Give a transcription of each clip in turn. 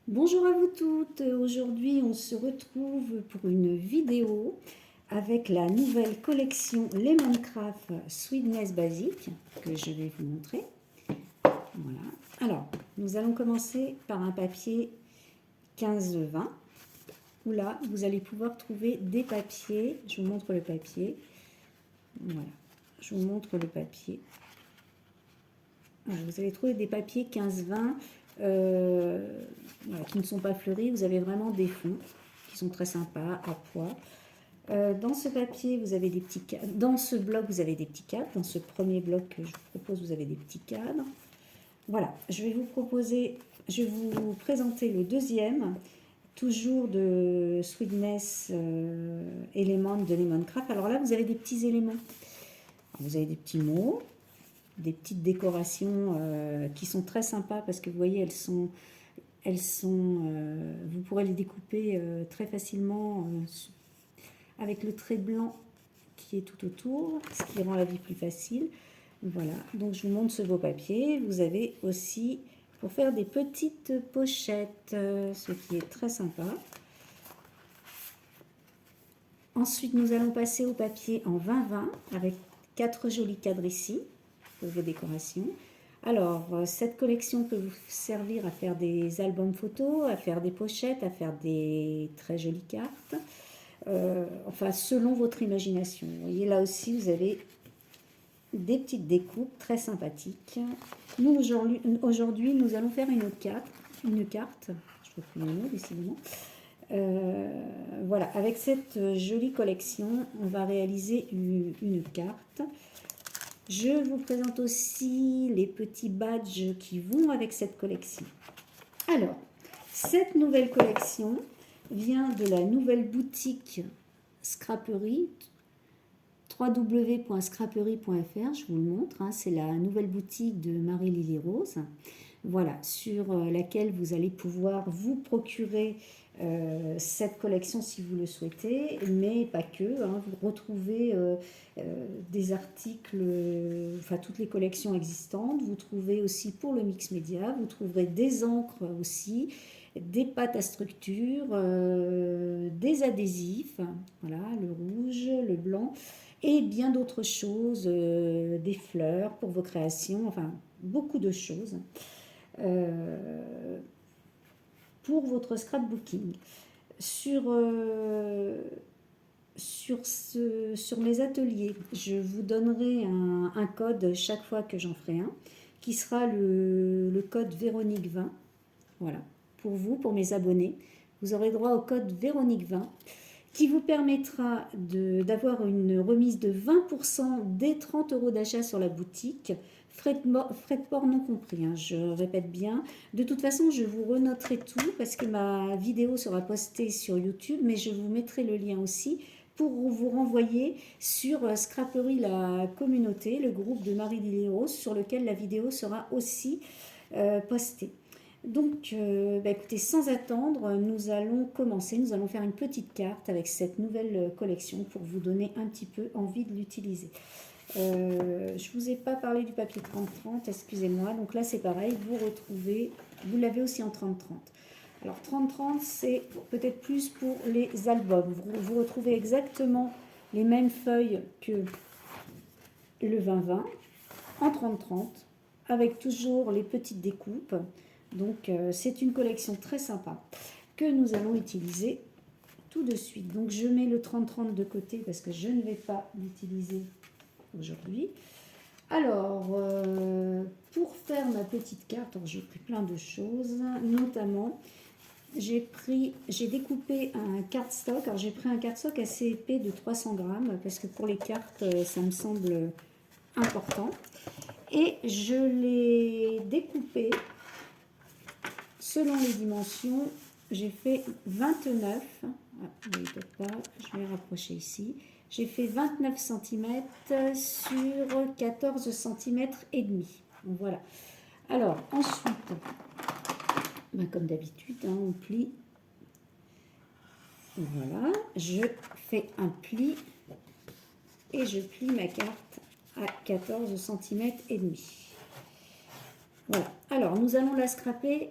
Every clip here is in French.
Bonjour à vous toutes, aujourd'hui on se retrouve pour une vidéo avec la nouvelle collection Lemoncraft Sweetness Basic que je vais vous montrer. Voilà. Alors, nous allons commencer par un papier 15-20 où là vous allez pouvoir trouver des papiers. Je vous montre le papier. Voilà, je vous montre le papier. Voilà, vous allez trouver des papiers 15-20 voilà, qui ne sont pas fleuris. Vous avez vraiment des fonds qui sont très sympas, à poids. Dans ce papier, vous avez des petits cadres. Dans ce bloc, vous avez des petits cadres. Dans ce premier bloc que je vous propose, vous avez des petits cadres. Voilà, je vais vous présenter le deuxième, toujours de Sweetness Element de Lemoncraft. Alors là, vous avez des petits éléments. Alors, vous avez des petits mots, des petites décorations qui sont très sympas parce que vous voyez, vous pourrez les découper très facilement avec le trait blanc qui est tout autour, ce qui rend la vie plus facile. Voilà, donc je vous montre ce beau papier. Vous avez aussi pour faire des petites pochettes, ce qui est très sympa. Ensuite, nous allons passer au papier en 20-20 avec 4 jolis cadres ici pour vos décorations. Alors, cette collection peut vous servir à faire des albums photos, à faire des pochettes, à faire des très jolies cartes. Enfin, selon votre imagination. Vous voyez, là aussi, vous avez des petites découpes très sympathiques. Nous, aujourd'hui, nous allons faire une carte. Je retrouve le mot, décidément. Voilà, avec cette jolie collection, on va réaliser une carte. Je vous présente aussi les petits badges qui vont avec cette collection. Alors, cette nouvelle collection vient de la nouvelle boutique Scraperie, www.scraperie.fr, je vous le montre, hein, c'est la nouvelle boutique de Marie-Lily Rose, voilà, sur laquelle vous allez pouvoir vous procurer cette collection si vous le souhaitez, mais pas que, hein, vous retrouvez des articles, enfin toutes les collections existantes, vous trouvez aussi pour le mix média, vous trouverez des encres aussi, des pâtes à structure, des adhésifs, voilà, le rouge, le blanc, et bien d'autres choses, des fleurs pour vos créations, enfin beaucoup de choses pour votre scrapbooking. Sur mes ateliers, je vous donnerai un code chaque fois que j'en ferai un, qui sera le code Véronique 20. Voilà, pour vous, pour mes abonnés. Vous aurez droit au code Véronique 20 qui vous permettra d'avoir une remise de 20% des 30 € d'achat sur la boutique, frais de port non compris, hein, je répète bien. De toute façon, je vous renoterai tout parce que ma vidéo sera postée sur YouTube, mais je vous mettrai le lien aussi pour vous renvoyer sur Scraperie la communauté, le groupe de Marie-Lily Rose, sur lequel la vidéo sera aussi postée. Donc, écoutez, sans attendre, nous allons commencer. Nous allons faire une petite carte avec cette nouvelle collection pour vous donner un petit peu envie de l'utiliser. Je ne vous ai pas parlé du papier 30-30, excusez-moi. Donc là, c'est pareil, vous l'avez aussi en 30-30. Alors 30-30, c'est peut-être plus pour les albums. Vous retrouvez exactement les mêmes feuilles que le 20-20 en 30-30, avec toujours les petites découpes. Donc c'est une collection très sympa que nous allons utiliser tout de suite. Donc je mets le 30-30 de côté parce que je ne vais pas l'utiliser aujourd'hui. Alors pour faire ma petite carte, j'ai pris plein de choses, notamment j'ai découpé un cardstock. Alors j'ai pris un cardstock assez épais de 300 grammes parce que pour les cartes ça me semble important. Et je l'ai découpé selon les dimensions. J'ai fait 29, vous voyez peut-être pas, je vais rapprocher ici. J'ai fait 29 cm sur 14 cm et demi. Donc voilà. Alors ensuite, comme d'habitude, hein, on plie. Voilà, je fais un pli et je plie ma carte à 14 cm et demi. Voilà. Alors nous allons la scraper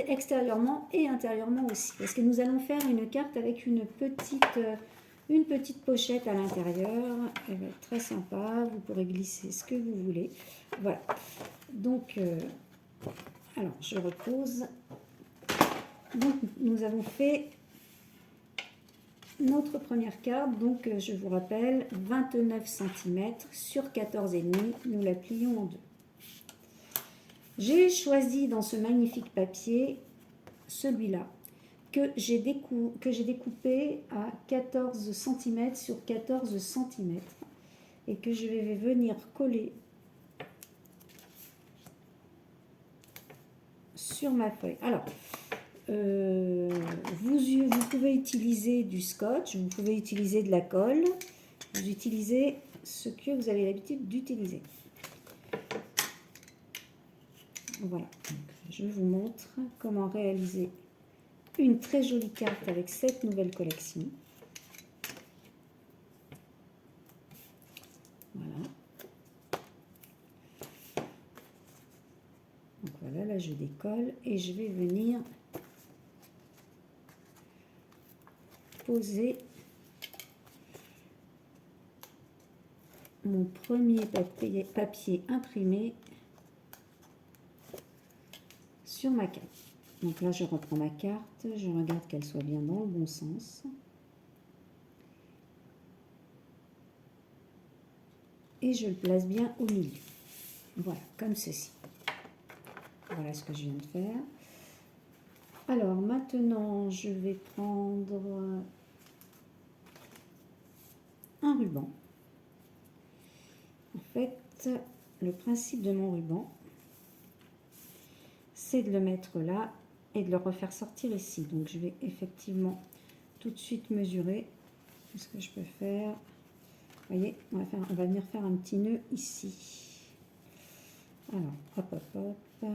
extérieurement et intérieurement aussi. Parce que nous allons faire une carte avec une petite pochette à l'intérieur. Elle va être très sympa. Vous pourrez glisser ce que vous voulez. Voilà. Donc, alors, je repose. Donc, nous avons fait notre première carte. Donc, je vous rappelle, 29 cm sur 14,5. Nous la plions en deux. J'ai choisi dans ce magnifique papier celui-là que j'ai découpé à 14 cm sur 14 cm et que je vais venir coller sur ma feuille. Alors, vous pouvez utiliser du scotch, vous pouvez utiliser de la colle, vous utilisez ce que vous avez l'habitude d'utiliser. Voilà, donc, je vous montre comment réaliser une très jolie carte avec cette nouvelle collection. Voilà. Donc voilà, là je décolle et je vais venir poser mon premier papier imprimé sur ma carte. Donc là, je reprends ma carte, je regarde qu'elle soit bien dans le bon sens. Et je le place bien au milieu. Voilà, comme ceci. Voilà ce que je viens de faire. Alors maintenant, je vais prendre un ruban. En fait, le principe de mon ruban, c'est de le mettre là et de le refaire sortir ici. Donc je vais effectivement tout de suite mesurer ce que je peux faire. Vous voyez, on va venir faire un petit nœud ici. Alors, hop, hop, hop.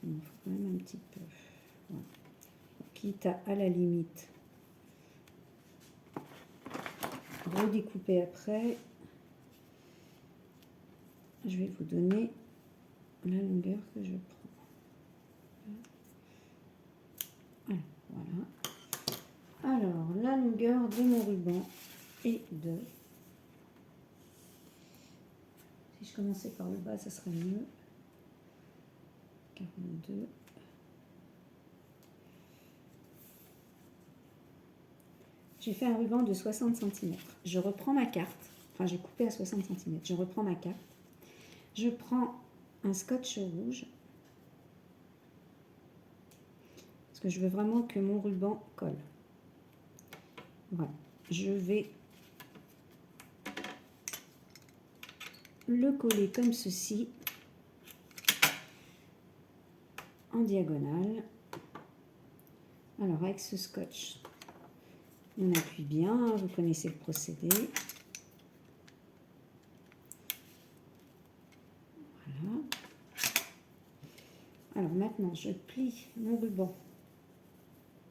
Il faut quand même un petit peu. Voilà. Quitte à la limite redécouper après, je vais vous donner la longueur que je prends. Voilà. Alors, la longueur de mon ruban est de... Si je commençais par le bas, ça serait mieux. 42. J'ai fait un ruban de 60 cm. Je reprends ma carte. Enfin, j'ai coupé à 60 cm. Je reprends ma carte. Je prends un scotch rouge. Parce que je veux vraiment que mon ruban colle. Voilà. Je vais le coller comme ceci. En diagonale. Alors, avec ce scotch, on appuie bien. Vous connaissez le procédé. Voilà. Alors maintenant, je plie mon ruban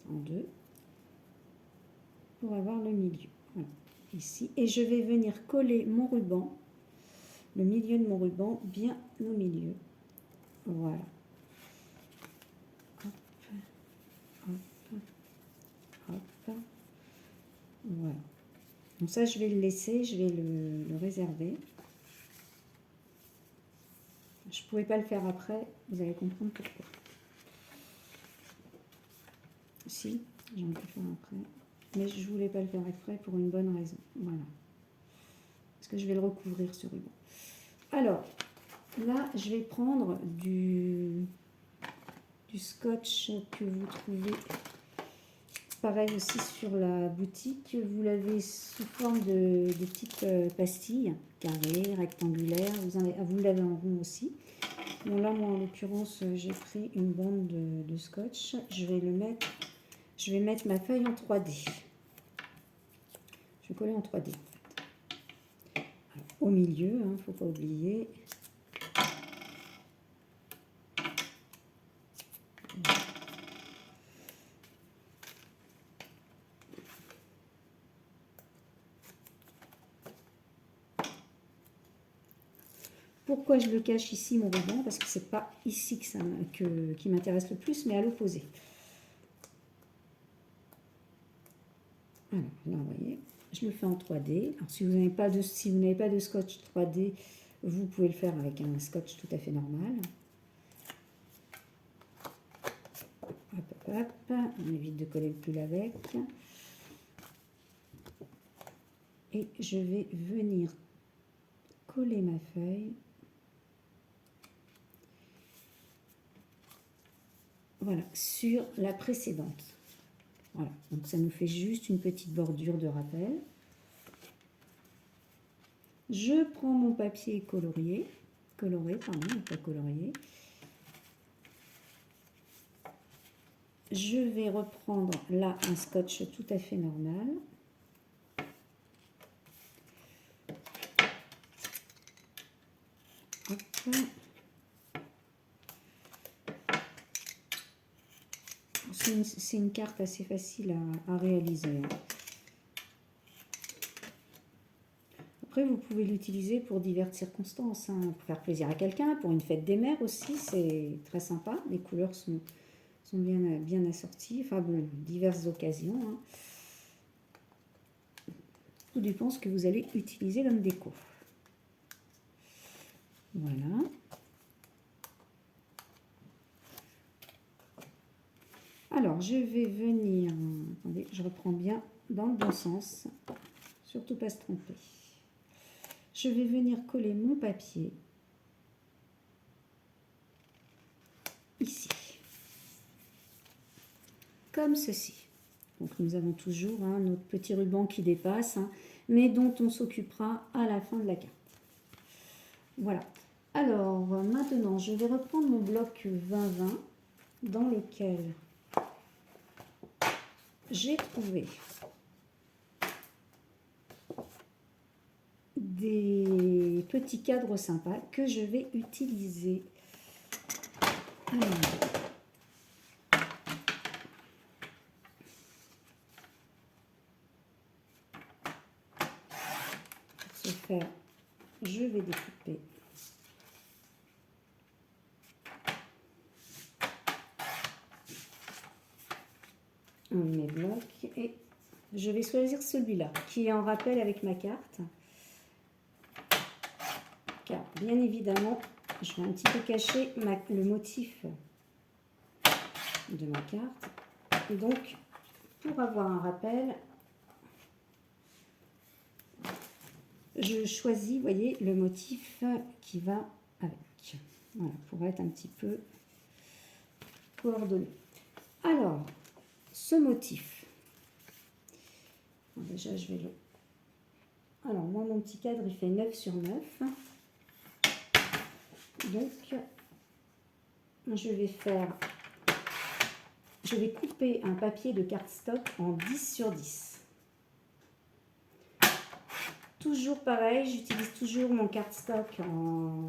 en deux pour avoir le milieu. Voilà, ici. Et je vais venir coller mon ruban, le milieu de mon ruban, bien au milieu. Voilà. Hop, hop, hop. Voilà. Donc ça, je vais le laisser, je vais le réserver. Je ne pouvais pas le faire après, vous allez comprendre pourquoi. Si, j'en peux faire après. Mais je ne voulais pas le faire après pour une bonne raison. Voilà. Parce que je vais le recouvrir ce ruban. Alors, là, je vais prendre du scotch que vous trouvez pareil aussi sur la boutique. Vous l'avez sous forme de petites pastilles, carrées, rectangulaires. Vous l'avez en rond aussi. Bon, là, moi, en l'occurrence, j'ai pris une bande de scotch. Je vais mettre ma feuille en 3D. Je vais coller en 3D. Alors, au milieu, il ne faut pas oublier. Pourquoi je le cache ici, mon ruban? Parce que c'est pas ici qui m'intéresse le plus, mais à l'opposé. Alors là, vous voyez, je le fais en 3D. Alors, si vous n'avez pas de scotch 3D, vous pouvez le faire avec un scotch tout à fait normal. Hop, hop, hop. On évite de coller le pull avec. Et je vais venir coller ma feuille. Voilà, sur la précédente. Voilà, donc ça nous fait juste une petite bordure de rappel. Je prends mon papier coloré, pardon, pas colorié. Je vais reprendre là un scotch tout à fait normal. Hop. C'est une carte assez facile à réaliser. Après, vous pouvez l'utiliser pour diverses circonstances, hein, pour faire plaisir à quelqu'un, pour une fête des mères aussi, c'est très sympa. Les couleurs sont bien assorties, enfin bon, diverses occasions. Hein. Tout dépend ce que vous allez utiliser comme déco. Voilà. Alors, je vais venir... Attendez, je reprends bien dans le bon sens. Surtout pas se tromper. Je vais venir coller mon papier ici. Comme ceci. Donc, nous avons toujours notre petit ruban qui dépasse, mais dont on s'occupera à la fin de la carte. Voilà. Alors, maintenant, je vais reprendre mon bloc 20-20 dans lequel j'ai trouvé des petits cadres sympas que je vais utiliser. Alors, pour ce faire, je vais découper mes blocs et je vais choisir celui-là qui est en rappel avec ma carte, car bien évidemment je vais un petit peu cacher le motif de ma carte, et donc pour avoir un rappel je choisis, vous voyez, le motif qui va avec, voilà, pour être un petit peu coordonné. Alors, ce motif, bon, déjà je vais le... Alors, moi, mon petit cadre, il fait 9 sur 9. Donc, je vais couper un papier de cardstock en 10 sur 10. Toujours pareil, j'utilise toujours mon cardstock en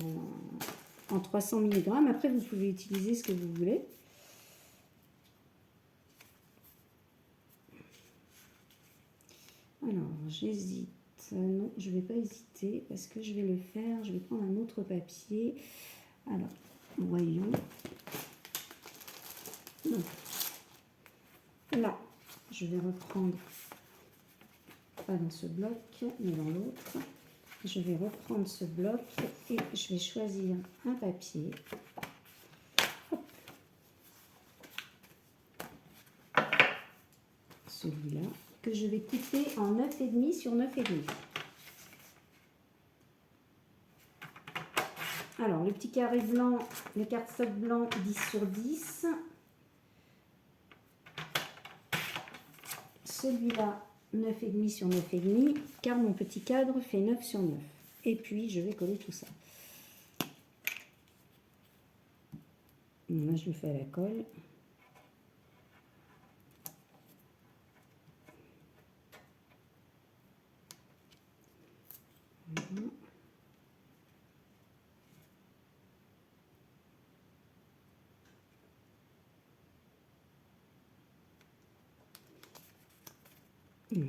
300 mg. Après, vous pouvez utiliser ce que vous voulez. Alors, j'hésite. Non, je ne vais pas hésiter parce que je vais le faire. Je vais prendre un autre papier. Alors, voyons. Donc, là, je vais reprendre, pas dans ce bloc, mais dans l'autre. Je vais reprendre ce bloc et je vais choisir un papier. Celui-là, que je vais couper en 9,5 sur 9,5. Alors, le petit carré blanc, le cardstock blanc 10 sur 10. Celui-là, 9,5 sur 9,5, car mon petit cadre fait 9 sur 9. Et puis, je vais coller tout ça. Moi, je le fais à la colle. Voilà.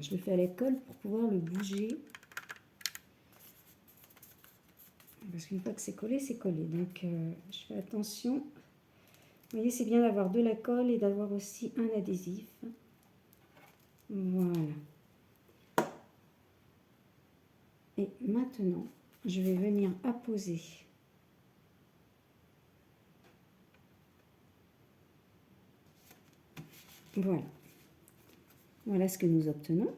Je le fais à la colle pour pouvoir le bouger. parce qu'une fois que c'est collé, c'est collé. Donc, je fais attention. Vous voyez, c'est bien d'avoir de la colle et d'avoir aussi un adhésif. Voilà. Et maintenant, je vais venir apposer voilà. Voilà ce que nous obtenons.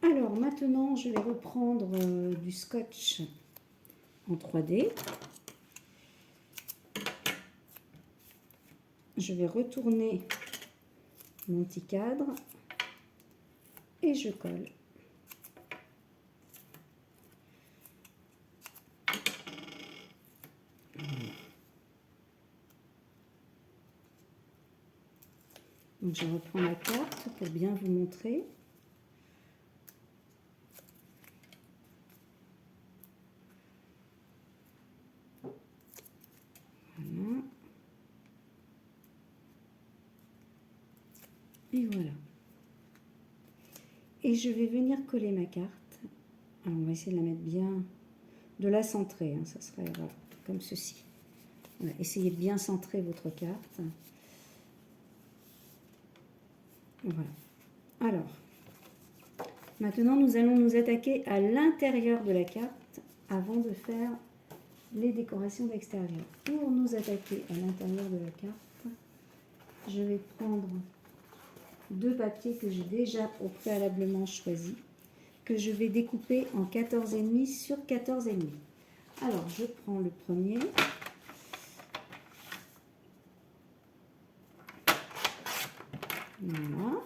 Alors maintenant, je vais reprendre du scotch en 3D. Je vais retourner mon petit cadre et je colle. Donc je reprends la carte pour bien vous montrer. Voilà. Et voilà. Et je vais venir coller ma carte. Alors on va essayer de la mettre bien, de la centrer, hein, ça serait voilà, comme ceci. Voilà, essayez de bien centrer votre carte. Voilà. Alors, maintenant nous allons nous attaquer à l'intérieur de la carte avant de faire les décorations d'extérieur. Pour nous attaquer à l'intérieur de la carte, je vais prendre deux papiers que j'ai déjà au préalablement choisis, que je vais découper en 14,5 sur 14,5. Alors, je prends le premier. Voilà.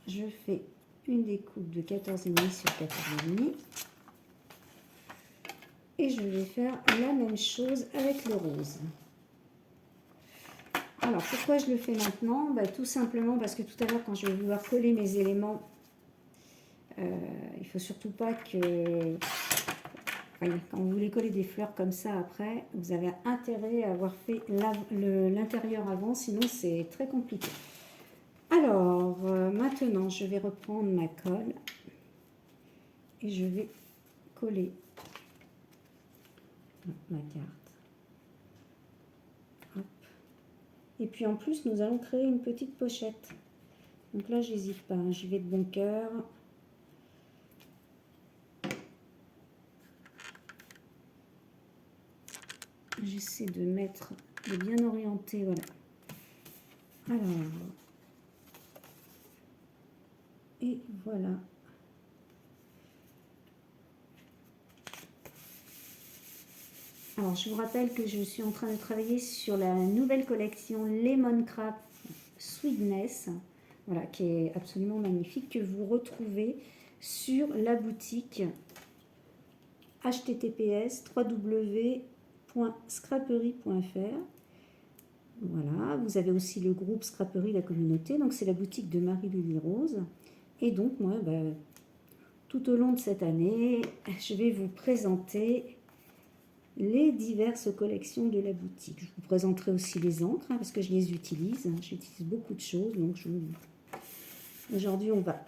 Je fais une découpe de 14,5 sur 14,5. Et je vais faire la même chose avec le rose. Alors, pourquoi je le fais maintenant? Tout simplement parce que tout à l'heure, quand je vais vouloir coller mes éléments, il ne faut surtout pas que... Voyez, quand vous voulez coller des fleurs comme ça après, vous avez intérêt à avoir fait l'intérieur avant, sinon c'est très compliqué. Alors, maintenant, je vais reprendre ma colle et je vais coller ma carte. Hop. Et puis en plus, nous allons créer une petite pochette. Donc là, j'hésite pas, hein, j'y vais de bon cœur. J'essaie de mettre, de bien orienter, voilà. Alors, et voilà. Alors, je vous rappelle que je suis en train de travailler sur la nouvelle collection Lemon Craft Sweetness, voilà, qui est absolument magnifique, que vous retrouvez sur la boutique https://www.scraperie.fr. Voilà, vous avez aussi le groupe Scraperie, la communauté, donc c'est la boutique de Marie-Lily Rose. Et donc, moi, tout au long de cette année, je vais vous présenter les diverses collections de la boutique. Je vous présenterai aussi les encres, hein, parce que je les utilise. J'utilise beaucoup de choses, donc aujourd'hui, on va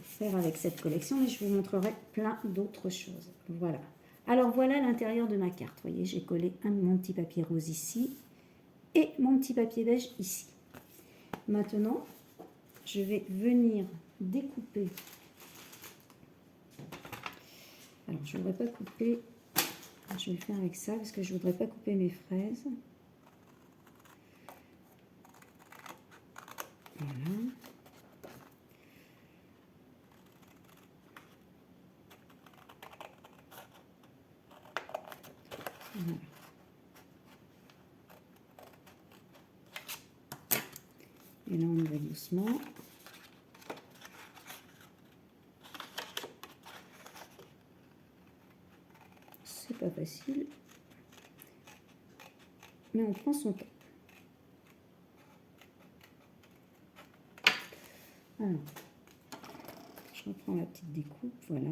faire avec cette collection, mais je vous montrerai plein d'autres choses. Voilà. Alors, voilà l'intérieur de ma carte. Vous voyez, j'ai collé mon petit papier rose ici et mon petit papier beige ici. Maintenant, je vais venir découper. Alors, je ne voudrais pas couper, je vais le faire avec ça parce que je ne voudrais pas couper mes fraises. Voilà. Voilà. Et là, on y va doucement. C'est pas facile, mais on prend son temps. Alors, je reprends la petite découpe, voilà.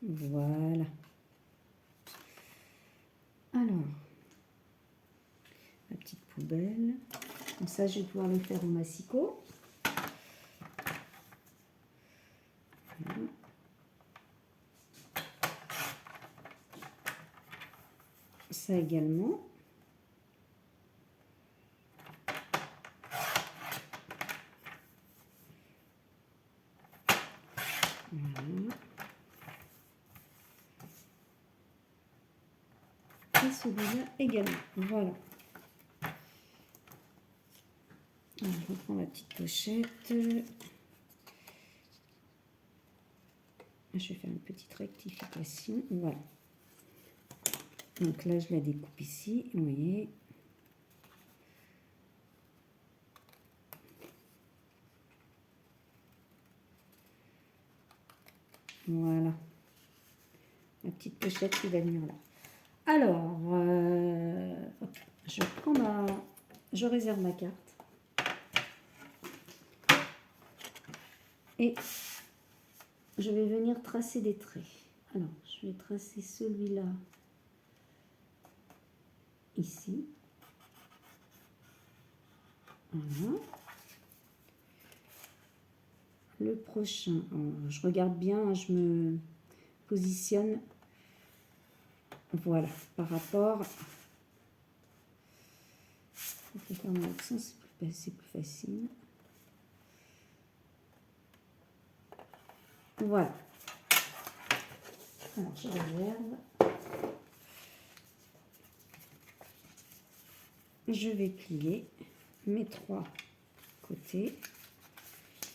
Voilà. Alors, poubelle. Comme ça, je vais pouvoir le faire au massicot. Voilà. Ça également. Voilà. Et celui-là également. Voilà. Alors, je reprends ma petite pochette. Je vais faire une petite rectification. Voilà. Donc là, je la découpe ici. Vous voyez. Voilà. La petite pochette qui va venir là. Alors, je prends je réserve ma carte. Et je vais venir tracer des traits. Alors, je vais tracer celui-là ici. Voilà. Le prochain, je regarde bien, je me positionne. Voilà, par rapport. Je vais faire mon accent, c'est plus facile. Voilà. Alors, je réserve. Je vais plier mes 3 côtés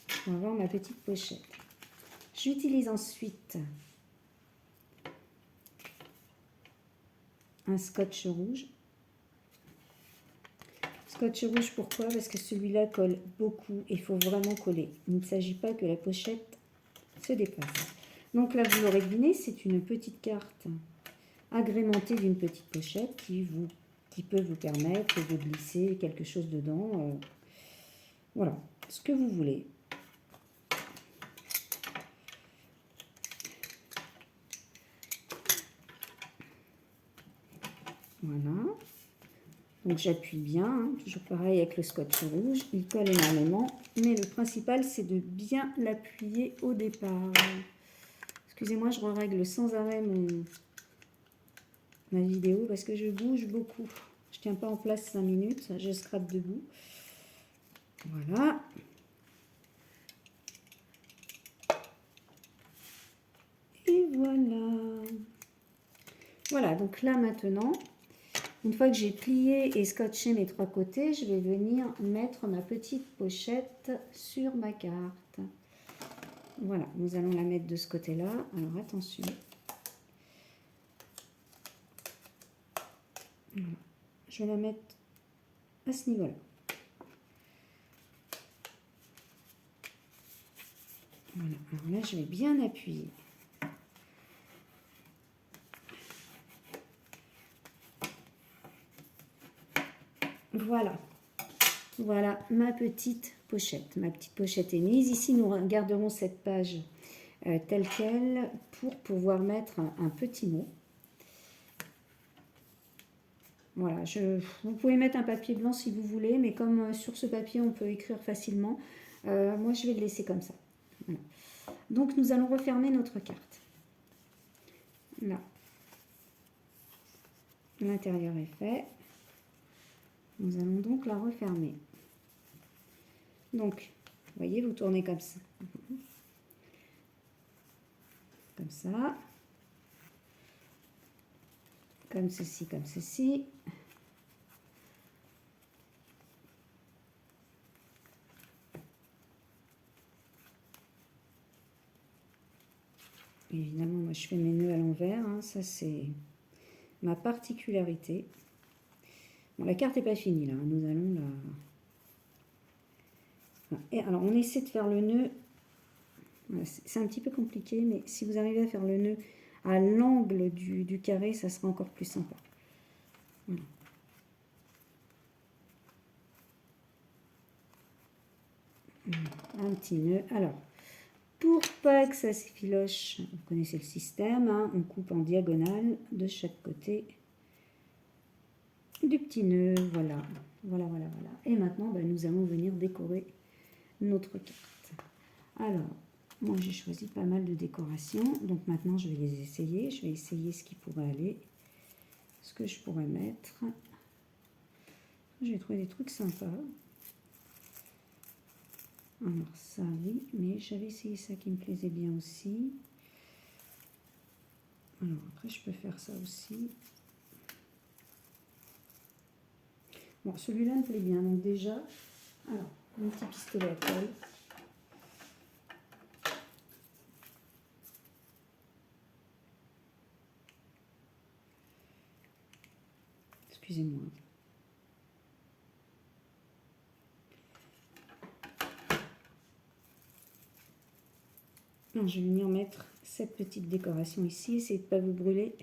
pour avoir ma petite pochette. J'utilise ensuite un scotch rouge. Scotch rouge, pourquoi? Parce que celui-là colle beaucoup et il faut vraiment coller. Il ne s'agit pas que la pochette se dépasse. Donc là, vous l'aurez deviné, c'est une petite carte agrémentée d'une petite pochette qui peut vous permettre de glisser quelque chose dedans. Voilà, ce que vous voulez. Voilà. Donc j'appuie bien, hein, toujours pareil avec le scotch rouge, il colle énormément, mais le principal c'est de bien l'appuyer au départ. Excusez-moi, je règle sans arrêt ma vidéo parce que je bouge beaucoup. Je tiens pas en place 5 minutes, je scrape debout. Voilà. Et voilà. Voilà, donc là maintenant, une fois que j'ai plié et scotché mes 3 côtés, je vais venir mettre ma petite pochette sur ma carte. Voilà, nous allons la mettre de ce côté-là. Alors attention. Voilà. Je vais la mettre à ce niveau-là. Voilà, alors là je vais bien appuyer. Voilà, voilà ma petite pochette. Ma petite pochette est mise. Ici, nous garderons cette page telle qu'elle pour pouvoir mettre un petit mot. Voilà, vous pouvez mettre un papier blanc si vous voulez, mais comme sur ce papier, on peut écrire facilement, moi, je vais le laisser comme ça. Voilà. Donc, nous allons refermer notre carte. Là, l'intérieur est fait. Nous allons donc la refermer. Donc, vous voyez, vous tournez comme ça. Comme ça. Comme ceci, comme ceci. Évidemment, moi, je fais mes nœuds à l'envers. Hein, ça, c'est ma particularité. Bon, la carte n'est pas finie, là. Nous allons la... Et alors, on essaie de faire le nœud. Voilà, c'est un petit peu compliqué, mais si vous arrivez à faire le nœud à l'angle du carré, ça sera encore plus sympa. Voilà. Un petit nœud. Alors, pour pas que ça s'effiloche, vous connaissez le système, hein, on coupe en diagonale de chaque côté. du petit nœud, voilà. Voilà, voilà, voilà. Et maintenant, bah, nous allons venir décorer notre carte. Alors, moi j'ai choisi pas mal de décorations. Donc maintenant, je vais les essayer. Je vais essayer ce qui pourrait aller. Ce que je pourrais mettre. J'ai trouvé des trucs sympas. Alors ça, oui. Mais j'avais essayé ça qui me plaisait bien aussi. Alors après, je peux faire ça aussi. Bon, celui-là me plaît bien. Donc déjà, alors, un petit pistolet à colle. Excusez-moi. Alors, je vais venir mettre cette petite décoration ici. Essayez de ne pas vous brûler.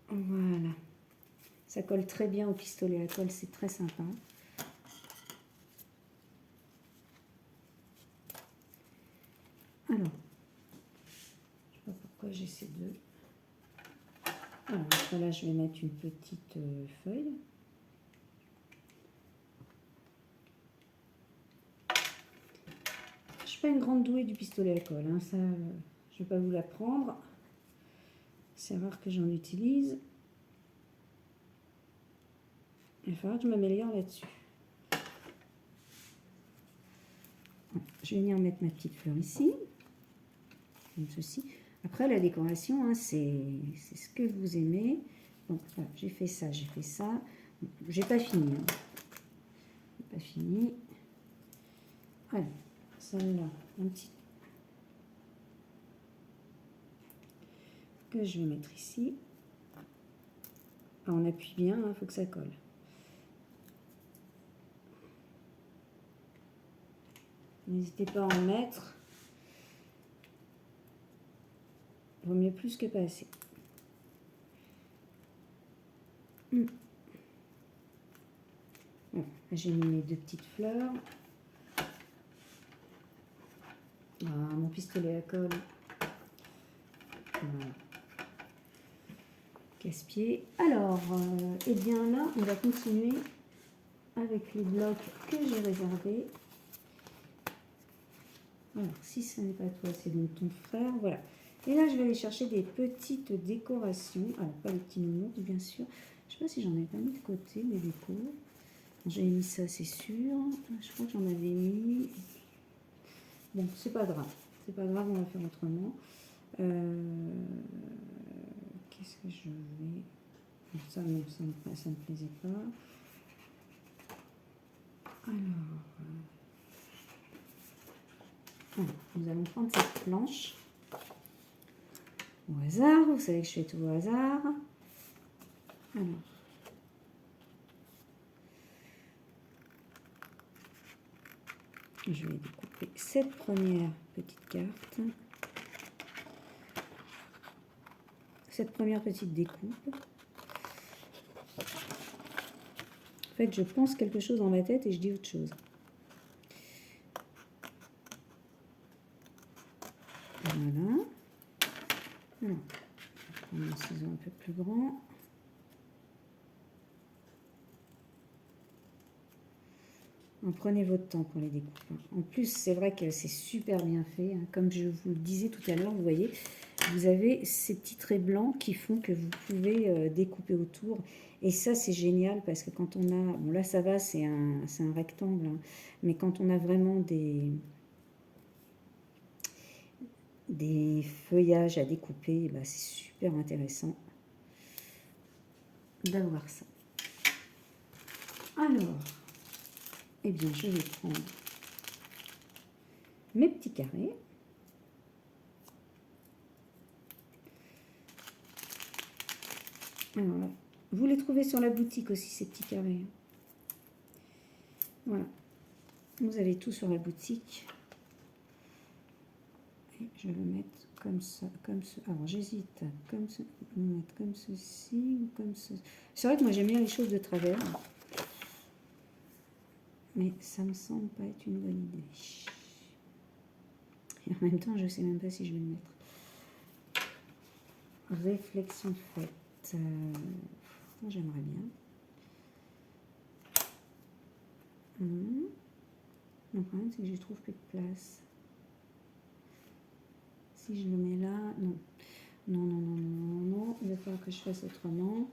Voilà. Ça colle très bien au pistolet à colle. C'est très sympa. Alors, je ne sais pas pourquoi j'ai ces deux. Alors, là, je vais mettre une petite feuille. Je ne suis pas une grande douée du pistolet à colle. Hein. Ça, je ne vais pas vous l'apprendre. C'est rare que j'en utilise. Il va falloir que je m'améliore là-dessus. Je vais venir mettre ma petite fleur ici. Comme ceci. Après, la décoration, hein, c'est ce que vous aimez. Donc, voilà, j'ai fait ça, j'ai fait ça. Bon, j'ai pas fini. Hein. J'ai pas fini. Allez, celle-là, un petit que je vais mettre ici. Alors, on appuie bien, il faut que ça colle. N'hésitez pas à en mettre. Vaut mieux plus que pas assez. Bon, j'ai mis mes deux petites fleurs. Ah, mon pistolet à colle. Voilà. Casse-pied. Alors, eh bien là, on va continuer avec les blocs que j'ai réservés. Alors, si ce n'est pas toi, c'est donc ton frère. Voilà. Et là, je vais aller chercher des petites décorations. Alors, pas les petits nounours, bien sûr. Je ne sais pas si j'en ai pas mis de côté, mes décos. J'ai mis ça, c'est sûr. Je crois que j'en avais mis. Bon, c'est pas grave. C'est pas grave, on va faire autrement. Qu'est-ce que je vais... Ça, non, ça me plaisait pas. Alors... nous allons prendre cette planche. Au hasard, vous savez que je fais tout au hasard. Alors... je vais découper cette première petite carte. Cette première petite découpe. En fait, je pense quelque chose dans ma tête et je dis autre chose. Voilà. Alors, je vais prendre un ciseau un peu plus grand. Prenez votre temps pour les découpes. En plus, c'est vrai que c'est super bien fait. Comme je vous le disais tout à l'heure, vous voyez, vous avez ces petits traits blancs qui font que vous pouvez découper autour. Et ça, c'est génial parce que quand on a... Bon, là, ça va, c'est un rectangle. Hein, mais quand on a vraiment des feuillages à découper, bah, c'est super intéressant d'avoir ça. Alors, eh bien, je vais prendre mes petits carrés. Alors là, vous les trouvez sur la boutique aussi, ces petits carrés. Voilà. Vous avez tout sur la boutique. Et je vais le mettre comme ça, comme ce. Alors j'hésite, comme ce, mettre comme ceci ou comme ceci. C'est vrai que moi j'aime bien les choses de travers. Mais ça me semble pas être une bonne idée. Et en même temps, je sais même pas si je vais le mettre. Réflexion faite. moi j'aimerais bien. Le problème c'est que je trouve plus de place. Si je le mets là, non. Non, non, non, non, non, non. Il va falloir que je fasse autrement.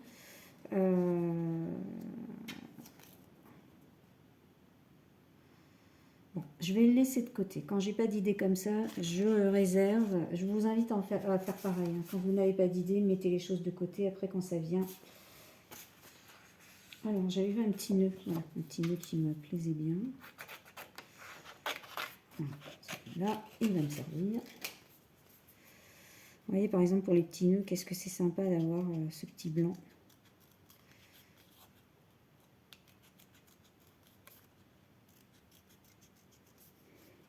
Bon, je vais le laisser de côté. Quand j'ai pas d'idée comme ça, je réserve. Je vous invite à faire pareil. Hein. Quand vous n'avez pas d'idée, mettez les choses de côté. Après, quand ça vient. Alors, j'avais vu un petit nœud. Voilà, un petit nœud qui me plaisait bien. Voilà, là, il va me servir. Vous voyez, par exemple, pour les petits nœuds, qu'est-ce que c'est sympa d'avoir ce petit blanc.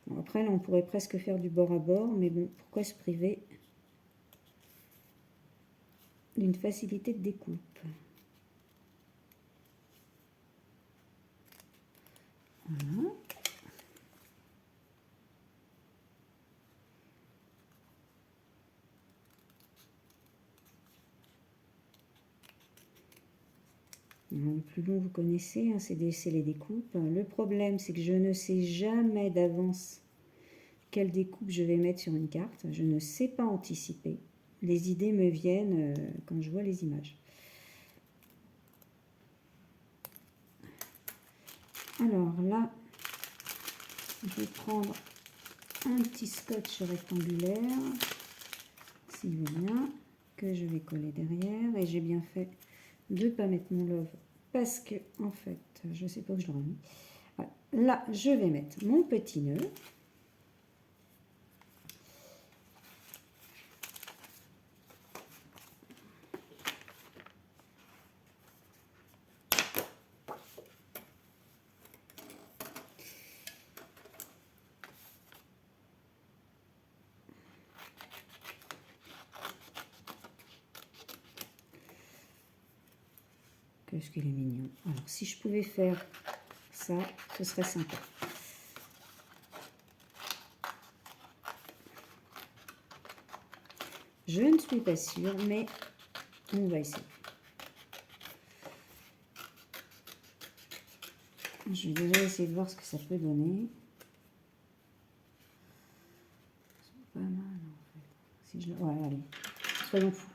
Bon, après, là, on pourrait presque faire du bord à bord, mais bon, pourquoi se priver d'une facilité de découpe? Voilà. Le plus long, vous connaissez, hein, c'est les découpes. Le problème, c'est que je ne sais jamais d'avance quelle découpe je vais mettre sur une carte. Je ne sais pas anticiper. Les idées me viennent quand je vois les images. Alors là, je vais prendre un petit scotch rectangulaire, s'il veut bien, que je vais coller derrière. Et j'ai bien fait de ne pas mettre mon love parce que, en fait, je ne sais pas où je l'aurais mis. Voilà. Là, je vais mettre mon petit nœud. Qu'est-ce qu'il est mignon. Alors, si je pouvais faire ça, ce serait sympa. Je ne suis pas sûre, mais on va essayer. Je vais déjà essayer de voir ce que ça peut donner. C'est pas mal, en fait. Si je... Ouais, allez, soyons fous.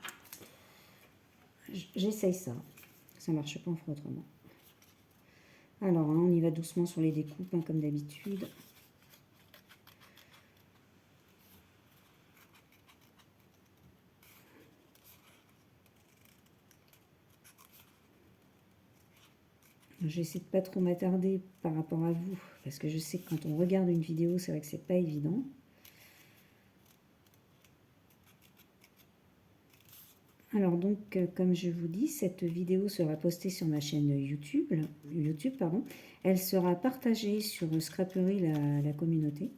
J'essaye ça. Ça ne marche pas, on fera autrement. Alors, hein, on y va doucement sur les découpes, hein, comme d'habitude. J'essaie de pas trop m'attarder par rapport à vous, parce que je sais que quand on regarde une vidéo, c'est vrai que c'est pas évident. Alors donc, comme je vous dis, cette vidéo sera postée sur ma chaîne YouTube, pardon. Elle sera partagée sur Scraperie, la communauté,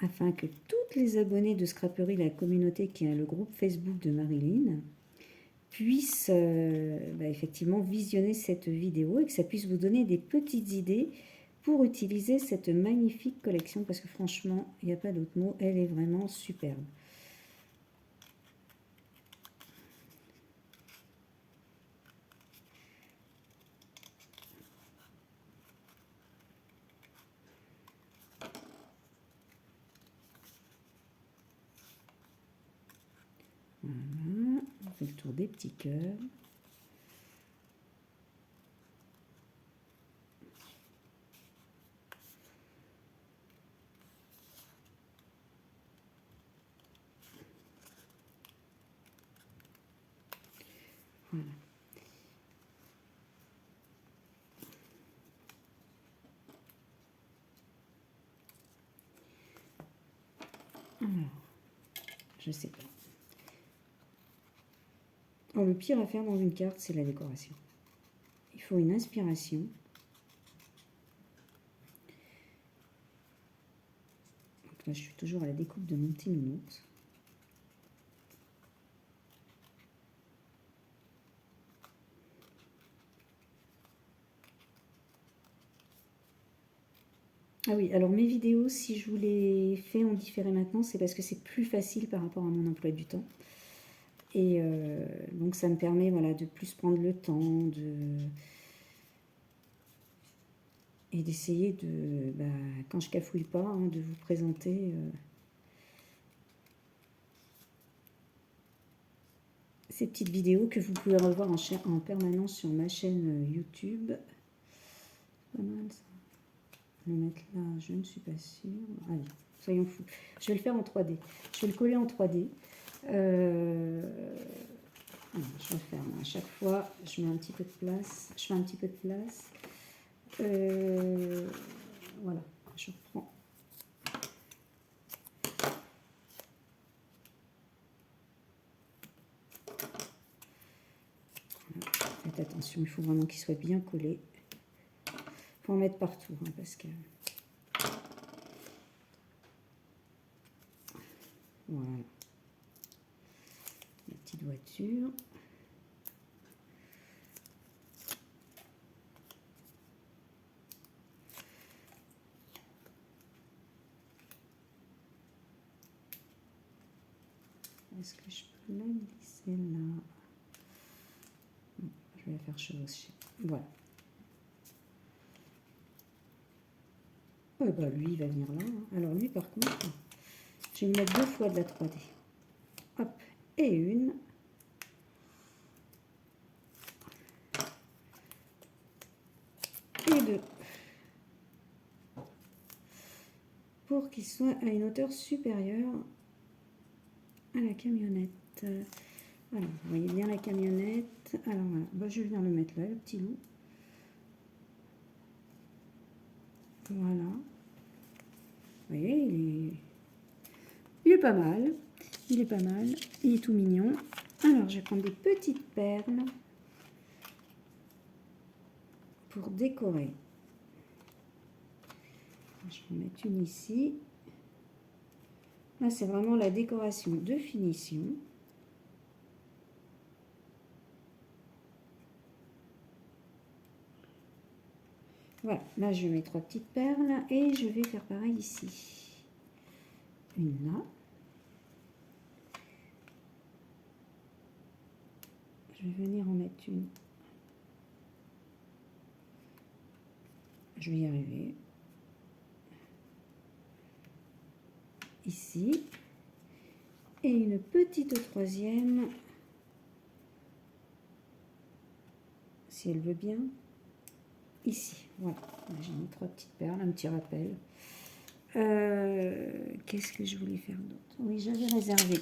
afin que toutes les abonnés de Scraperie, la communauté, qui est le groupe Facebook de Marilyn, puissent effectivement visionner cette vidéo et que ça puisse vous donner des petites idées pour utiliser cette magnifique collection, parce que franchement, il n'y a pas d'autre mot, elle est vraiment superbe. Voilà, on fait le tour des petits cœurs. Voilà. Alors, je sais pas. Alors, le pire à faire dans une carte, c'est la décoration. Il faut une inspiration. Donc là, je suis toujours à la découpe de mon petit nounours. Ah oui, alors mes vidéos, si je vous les fais en différé maintenant, c'est parce que c'est plus facile par rapport à mon emploi du temps. Et donc ça me permet voilà, de plus prendre le temps et d'essayer de, bah, quand je cafouille pas, hein, de vous présenter ces petites vidéos que vous pouvez revoir en permanence sur ma chaîne YouTube. Pas mal ça. Le mettre là, je ne suis pas sûre. Allez, soyons fous. Je vais le faire en 3D. Je vais le coller en 3D. Alors, je vais le faire à chaque fois. Je mets un petit peu de place. Je fais un petit peu de place. Voilà, je reprends. Voilà. Faites attention, il faut vraiment qu'il soit bien collé. Il faut en mettre partout, hein, parce que... Voilà. La petite voiture. Est-ce que je peux la glisser là? Non, je vais la faire chevaucher. Voilà. Bah lui, il va venir là. Hein. Alors lui, par contre, je vais me mettre 2 fois de la 3D. Hop, et une. Et 2. Pour qu'il soit à une hauteur supérieure à la camionnette. Alors, vous voyez bien la camionnette. Alors voilà, bah, je vais venir le mettre là, le petit loup. Voilà. Vous voyez, il est pas mal. Il est pas mal. Il est tout mignon. Alors, je vais prendre des petites perles pour décorer. Je vais en mettre une ici. Là, c'est vraiment la décoration de finition. Voilà, là je mets 3 petites perles et je vais faire pareil ici. Une là. Je vais venir en mettre une. Je vais y arriver. Ici. Et une petite troisième. Si elle veut bien. Ici, voilà. J'ai mis 3 petites perles, un petit rappel. Qu'est-ce que je voulais faire d'autre? Oui, j'avais réservé.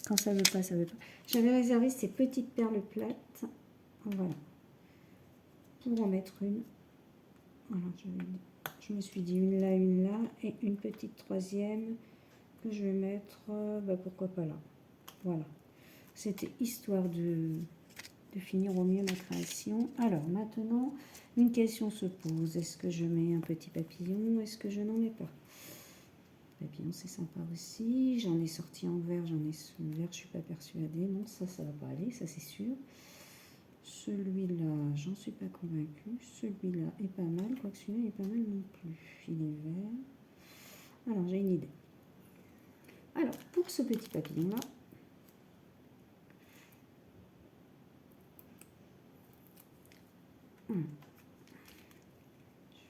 Quand ça veut pas, ça veut pas. J'avais réservé ces petites perles plates. Voilà. Pour en mettre une. Voilà, je me suis dit une là, et une petite troisième que je vais mettre, bah pourquoi pas là. Voilà. C'était histoire de finir au mieux ma création. Alors maintenant, une question se pose. Est-ce que je mets un petit papillon? Est-ce que je n'en mets pas? Papillon, c'est sympa aussi. J'en ai sorti en vert, j'en ai sous vert, je suis pas persuadée. Non, ça va pas aller, ça c'est sûr. Celui-là, j'en suis pas convaincue. Celui-là est pas mal, quoique celui-là est pas mal non plus. Il est vert. Alors, j'ai une idée. Alors, pour ce petit papillon-là,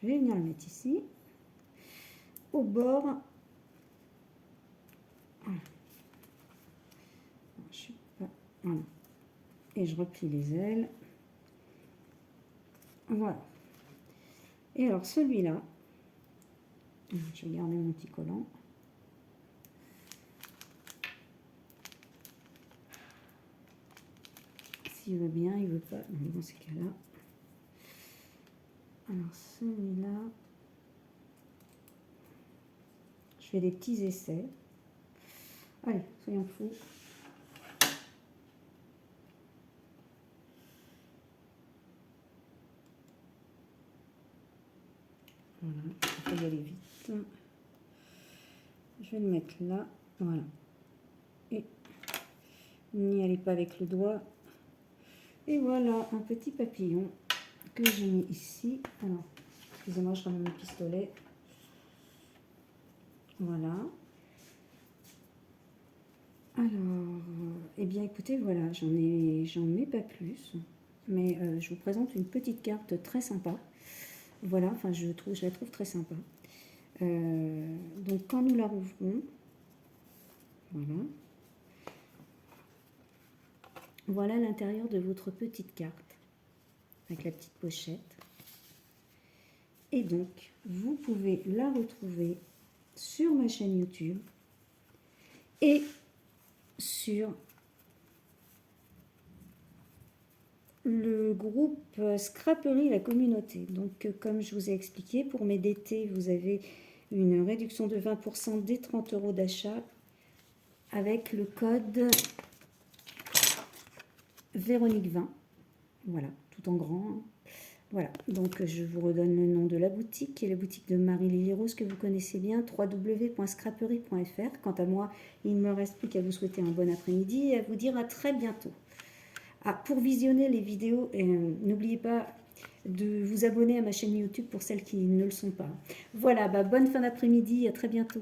je vais venir le mettre ici, au bord. Je suis pas... Voilà. Et je replie les ailes. Voilà. Et alors, celui-là, je vais garder mon petit collant. S'il veut bien, il veut pas. Dans ces cas-là. Alors, celui-là, je fais des petits essais. Allez, soyons fous. Voilà, il faut y aller vite. Je vais le mettre là. Voilà. Et n'y allez pas avec le doigt. Et voilà, un petit papillon que j'ai mis ici. Alors, excusez-moi, je ramène mon pistolet. Voilà. Alors, eh bien écoutez, voilà, j'en mets pas plus. Mais je vous présente une petite carte très sympa. Voilà, enfin je la trouve très sympa. Donc quand nous la rouvrons, voilà. Voilà l'intérieur de votre petite carte, avec la petite pochette. Et donc, vous pouvez la retrouver sur ma chaîne YouTube et sur le groupe Scraperie La Communauté. Donc, comme je vous ai expliqué, pour mes DT, vous avez une réduction de 20% des 30 € d'achat avec le code Véronique 20. Voilà, tout en grand. Voilà, donc je vous redonne le nom de la boutique, qui est la boutique de Marie-Lily Rose, que vous connaissez bien, www.scraperie.fr. Quant à moi, il ne me reste plus qu'à vous souhaiter un bon après-midi et à vous dire à très bientôt. Ah, pour visionner les vidéos, n'oubliez pas de vous abonner à ma chaîne YouTube pour celles qui ne le sont pas. Voilà, bonne fin d'après-midi, à très bientôt.